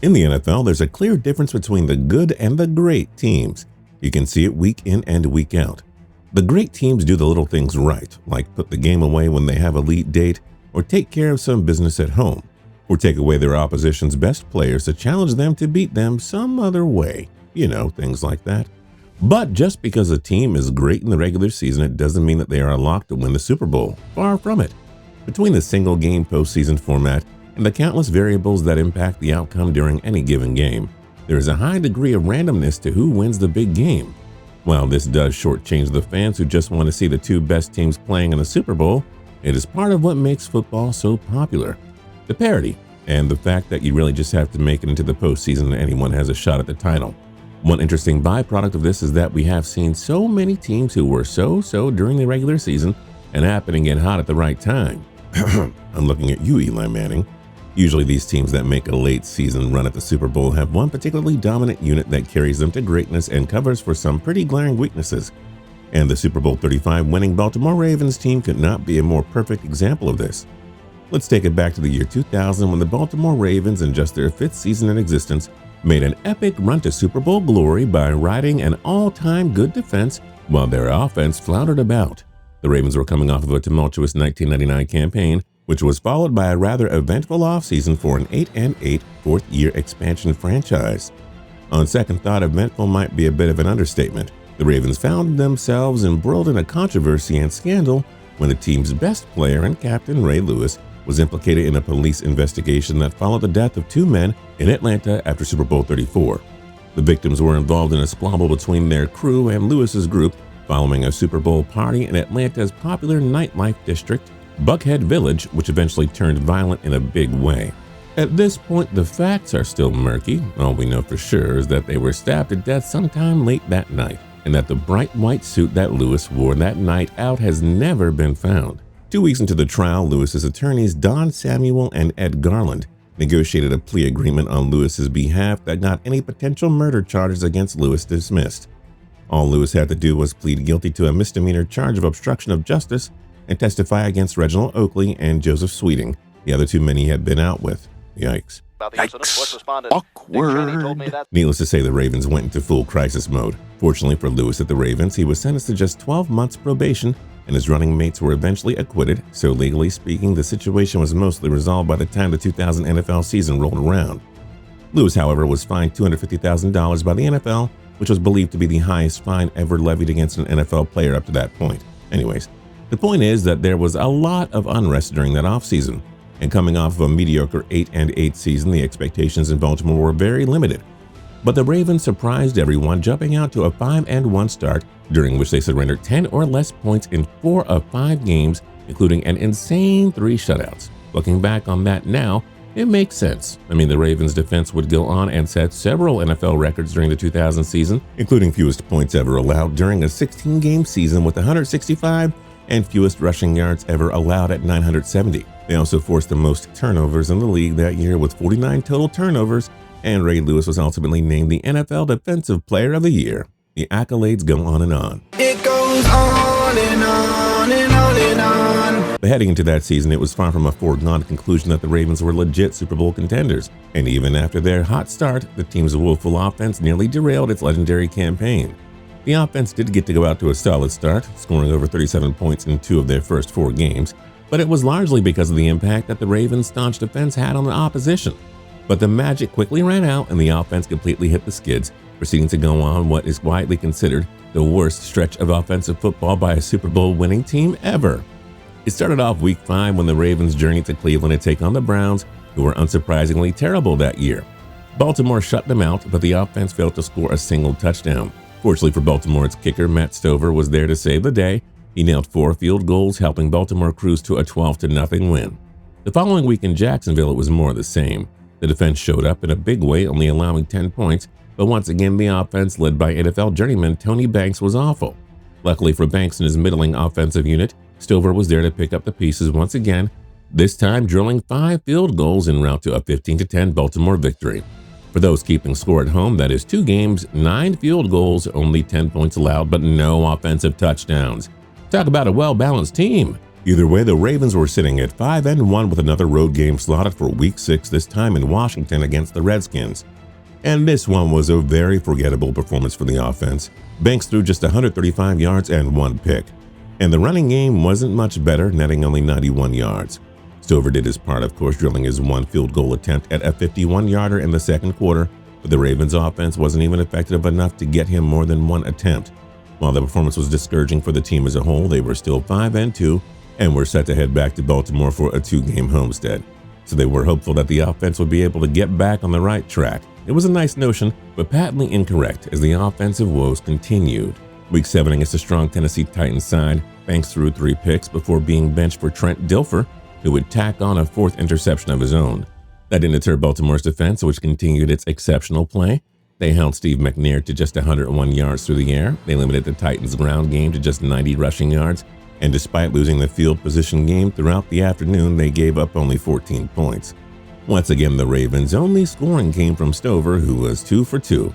In the NFL, there's a clear difference between the good and the great teams. You can see it week in and week out. The great teams do the little things right, like put the game away when they have a lead date, or take care of some business at home, or take away their opposition's best players to challenge them to beat them some other way. You know, things like that. But just because a team is great in the regular season, it doesn't mean that they are locked to win the Super Bowl. Far from it. Between the single-game postseason format and the countless variables that impact the outcome during any given game, there is a high degree of randomness to who wins the big game. While this does shortchange the fans who just want to see the two best teams playing in the Super Bowl, it is part of what makes football so popular. The parity, and the fact that you really just have to make it into the postseason and anyone has a shot at the title. One interesting byproduct of this is that we have seen so many teams who were so-so during the regular season and happen to get hot at the right time. I'm looking at you, Eli Manning. Usually these teams that make a late season run at the Super Bowl have one particularly dominant unit that carries them to greatness and covers for some pretty glaring weaknesses. And the Super Bowl 35 winning Baltimore Ravens team could not be a more perfect example of this. Let's take it back to the year 2000 when the Baltimore Ravens, in just their 5th season in existence, made an epic run to Super Bowl glory by riding an all-time good defense while their offense floundered about. The Ravens were coming off of a tumultuous 1999 campaign, which was followed by a rather eventful offseason for an 8-8 fourth-year expansion franchise. On second thought, eventful might be a bit of an understatement. The Ravens found themselves embroiled in a controversy and scandal when the team's best player and captain, Ray Lewis, was implicated in a police investigation that followed the death of 2 men in Atlanta after Super Bowl 34. The victims were involved in a squabble between their crew and Lewis's group following a Super Bowl party in Atlanta's popular nightlife district, Buckhead Village, which eventually turned violent in a big way. At this point, the facts are still murky. All we know for sure is that they were stabbed to death sometime late that night, and that the bright white suit that Lewis wore that night out has never been found. 2 weeks into the trial, Lewis's attorneys Don Samuel and Ed Garland negotiated a plea agreement on Lewis's behalf that got any potential murder charges against Lewis dismissed. All Lewis had to do was plead guilty to a misdemeanor charge of obstruction of justice and testify against Reginald Oakley and Joseph Sweeting, the other 2 men he had been out with. Yikes. Yikes. Awkward. Needless to say, the Ravens went into full crisis mode. Fortunately for Lewis at the Ravens, he was sentenced to just 12 months probation, and his running mates were eventually acquitted, so legally speaking, the situation was mostly resolved by the time the 2000 NFL season rolled around. Lewis, however, was fined $250,000 by the NFL, which was believed to be the highest fine ever levied against an NFL player up to that point. Anyways, the point is that there was a lot of unrest during that offseason, and coming off of a mediocre 8-8 season, the expectations in Baltimore were very limited. But the Ravens surprised everyone, jumping out to a 5-1 start, during which they surrendered 10 or less points in 4 of 5 games, including an insane 3 shutouts. Looking back on that now, it makes sense. I mean, the Ravens' defense would go on and set several NFL records during the 2000 season, including fewest points ever allowed during a 16-game season with 165 and fewest rushing yards ever allowed at 970. They also forced the most turnovers in the league that year with 49 total turnovers, and Ray Lewis was ultimately named the NFL Defensive Player of the Year. The accolades go on and on. It goes on and on and on and on. But heading into that season, it was far from a foregone conclusion that the Ravens were legit Super Bowl contenders. And even after their hot start, the team's woeful offense nearly derailed its legendary campaign. The offense did get to go out to a solid start, scoring over 37 points in 2 of their first 4 games, but it was largely because of the impact that the Ravens' staunch defense had on the opposition. But the magic quickly ran out and the offense completely hit the skids, proceeding to go on what is widely considered the worst stretch of offensive football by a Super Bowl winning team ever. It started off Week 5 when the Ravens journeyed to Cleveland to take on the Browns, who were unsurprisingly terrible that year. Baltimore shut them out, but the offense failed to score a single touchdown. Fortunately for Baltimore's kicker, Matt Stover, was there to save the day. He nailed 4 field goals, helping Baltimore cruise to a 12-0 win. The following week in Jacksonville, it was more of the same. The defense showed up in a big way, only allowing 10 points, but once again the offense, led by NFL journeyman Tony Banks, was awful. Luckily for Banks and his middling offensive unit, Stover was there to pick up the pieces once again, this time drilling 5 field goals en route to a 15-10 Baltimore victory. For those keeping score at home, that is 2 games, 9 field goals, only 10 points allowed, but no offensive touchdowns. Talk about a well-balanced team. Either way, the Ravens were sitting at 5-1 with another road game slotted for Week 6, this time in Washington against the Redskins. And this one was a very forgettable performance for the offense. Banks threw just 135 yards and 1 pick. And the running game wasn't much better, netting only 91 yards. Stover did his part, of course, drilling his 1 field goal attempt at a 51-yarder in the second quarter, but the Ravens' offense wasn't even effective enough to get him more than 1 attempt. While the performance was discouraging for the team as a whole, they were still 5-2 and were set to head back to Baltimore for a 2-game homestand. So they were hopeful that the offense would be able to get back on the right track. It was a nice notion, but patently incorrect as the offensive woes continued. Week 7 against a strong Tennessee Titans side, Banks threw 3 picks before being benched for Trent Dilfer, who would tack on a 4th interception of his own. That didn't deter Baltimore's defense, which continued its exceptional play. They held Steve McNair to just 101 yards through the air. They limited the Titans' ground game to just 90 rushing yards. And despite losing the field position game throughout the afternoon, they gave up only 14 points. Once again, the Ravens' only scoring came from Stover, who was 2 for 2.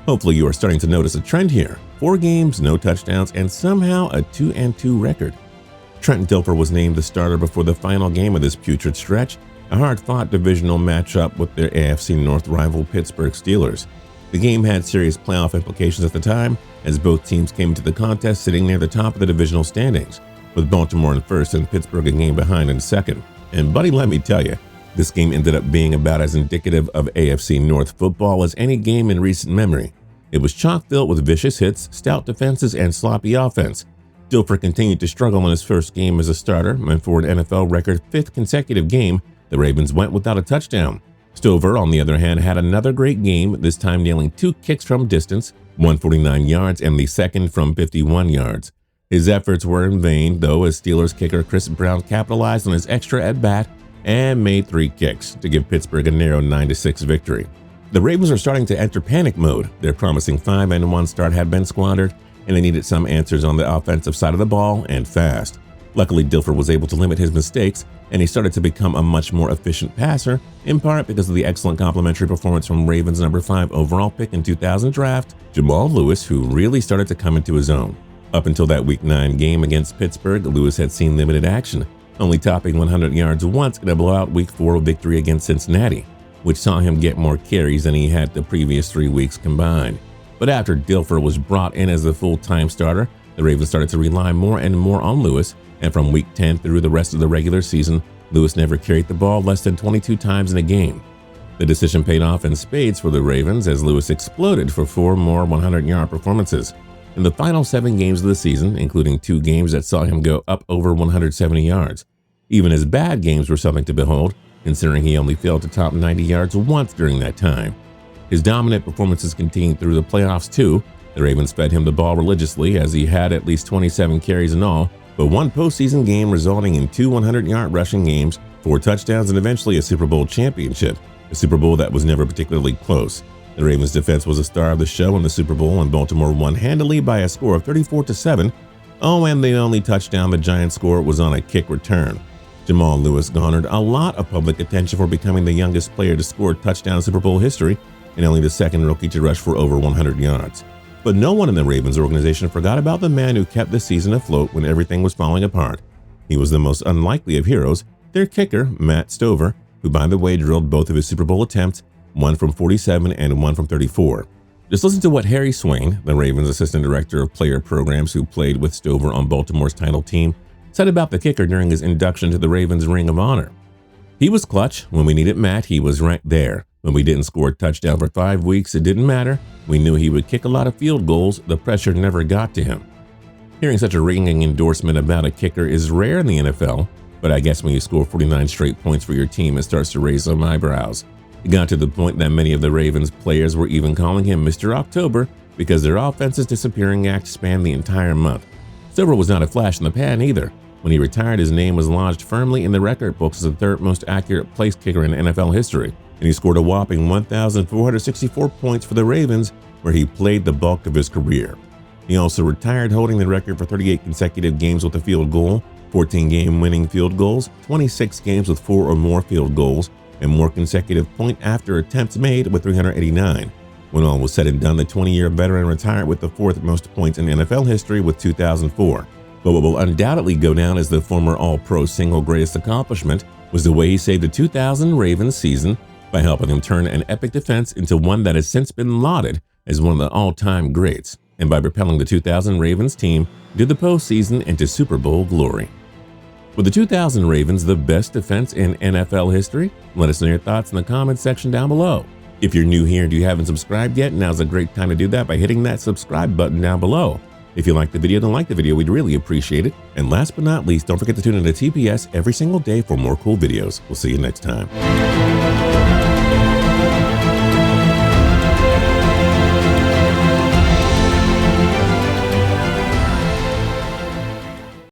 Hopefully you are starting to notice a trend here. 4 games, no touchdowns, and somehow a 2-2 record. Trent Dilfer was named the starter before the final game of this putrid stretch, a hard-fought divisional matchup with their AFC North rival Pittsburgh Steelers. The game had serious playoff implications at the time, as both teams came into the contest sitting near the top of the divisional standings, with Baltimore in first and Pittsburgh a game behind in second. And buddy, let me tell you, this game ended up being about as indicative of AFC North football as any game in recent memory. It was chock-filled with vicious hits, stout defenses, and sloppy offense. Dilfer continued to struggle in his first game as a starter, and for an NFL record 5th consecutive game, the Ravens went without a touchdown. Stover, on the other hand, had another great game, this time nailing 2 kicks from distance, 149 yards, and the second from 51 yards. His efforts were in vain, though, as Steelers kicker Chris Brown capitalized on his extra at-bat and made 3 kicks to give Pittsburgh a narrow 9-6 victory. The Ravens are starting to enter panic mode. Their promising 5-1 start had been squandered, and they needed some answers on the offensive side of the ball, and fast. Luckily, Dilfer was able to limit his mistakes, and he started to become a much more efficient passer, in part because of the excellent complimentary performance from Ravens' number 5 overall pick in 2000 draft, Jamal Lewis, who really started to come into his own. Up until that Week 9 game against Pittsburgh, Lewis had seen limited action, only topping 100 yards once in a blowout Week 4 victory against Cincinnati, which saw him get more carries than he had the previous 3 weeks combined. But after Dilfer was brought in as the full-time starter, the Ravens started to rely more and more on Lewis, and from Week 10 through the rest of the regular season, Lewis never carried the ball less than 22 times in a game. The decision paid off in spades for the Ravens as Lewis exploded for 4 more 100-yard performances. In the final 7 games of the season, including 2 games that saw him go up over 170 yards. Even his bad games were something to behold, considering he only failed to top 90 yards once during that time. His dominant performances continued through the playoffs too. The Ravens fed him the ball religiously as he had at least 27 carries in all, but 1 postseason game resulting in 2 100-yard rushing games, 4 touchdowns, and eventually a Super Bowl championship, a Super Bowl that was never particularly close. The Ravens' defense was a star of the show in the Super Bowl, and Baltimore won handily by a score of 34-7. Oh, and the only touchdown the Giants scored was on a kick return. Jamal Lewis garnered a lot of public attention for becoming the youngest player to score a touchdown in Super Bowl history, and only the second rookie to rush for over 100 yards. But no one in the Ravens organization forgot about the man who kept the season afloat when everything was falling apart. He was the most unlikely of heroes, their kicker, Matt Stover, who by the way drilled both of his Super Bowl attempts, 1 from 47 and 1 from 34. Just listen to what Harry Swain, the Ravens assistant director of player programs who played with Stover on Baltimore's title team, said about the kicker during his induction to the Ravens Ring of Honor. He was clutch. When we needed Matt, he was right there. When we didn't score a touchdown for 5 weeks, it didn't matter. We knew he would kick a lot of field goals. The pressure never got to him. Hearing such a ringing endorsement about a kicker is rare in the NFL, but I guess when you score 49 straight points for your team, it starts to raise some eyebrows. It got to the point that many of the Ravens players were even calling him Mr. October because their offense's disappearing act spanned the entire month. Stover was not a flash in the pan either. When he retired, his name was lodged firmly in the record books as the 3rd most accurate place kicker in NFL history, and he scored a whopping 1,464 points for the Ravens, where he played the bulk of his career. He also retired holding the record for 38 consecutive games with a field goal, 14 game-winning field goals, 26 games with 4 or more field goals, and more consecutive point-after attempts made with 389. When all was said and done, the 20-year veteran retired with the 4th most points in NFL history with 2,004. But what will undoubtedly go down as the former All-Pro single greatest accomplishment was the way he saved the 2000 Ravens season by helping them turn an epic defense into one that has since been lauded as one of the all-time greats, and by propelling the 2000 Ravens team to the postseason into Super Bowl glory. Were the 2000 Ravens the best defense in NFL history? Let us know your thoughts in the comments section down below. If you're new here and you haven't subscribed yet, now's a great time to do that by hitting that subscribe button down below. If you liked the video, then like the video, we'd really appreciate it. And last but not least, don't forget to tune into TPS every single day for more cool videos. We'll see you next time.